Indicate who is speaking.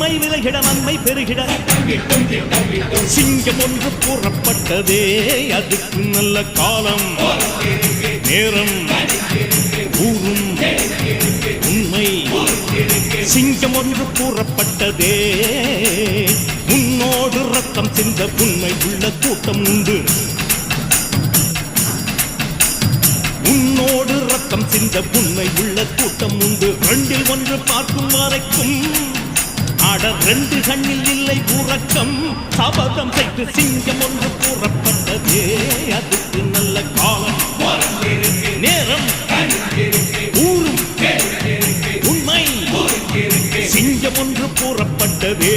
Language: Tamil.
Speaker 1: சுமை விலகிட நன்மை பெருகிட சிங்கம் ஒன்று கூறப்பட்டதே அதுக்கு நல்ல காலம் நேரம் ஊரும் உண்மை சிங்கம் ஒன்று கூறப்பட்டதே முன்னோடு ரத்தம் சிந்த உண்மை உள்ள கூட்டம் உண்டு உன்னோடு ரத்தம் சிந்த உண்மை உள்ள கூட்டம் உண்டு ரெண்டில் ஒன்று பார்க்கும் வரைக்கும் ஆட ரெண்டு கண்ணில் இல்லை உறக்கம் சபதம் செய்து சிங்கம் ஒன்று கூறப்பட்டதே அதுக்கு நல்ல காலம் நேரம் ஊரும் உண்மை சிங்கம் ஒன்று கூறப்பட்டதே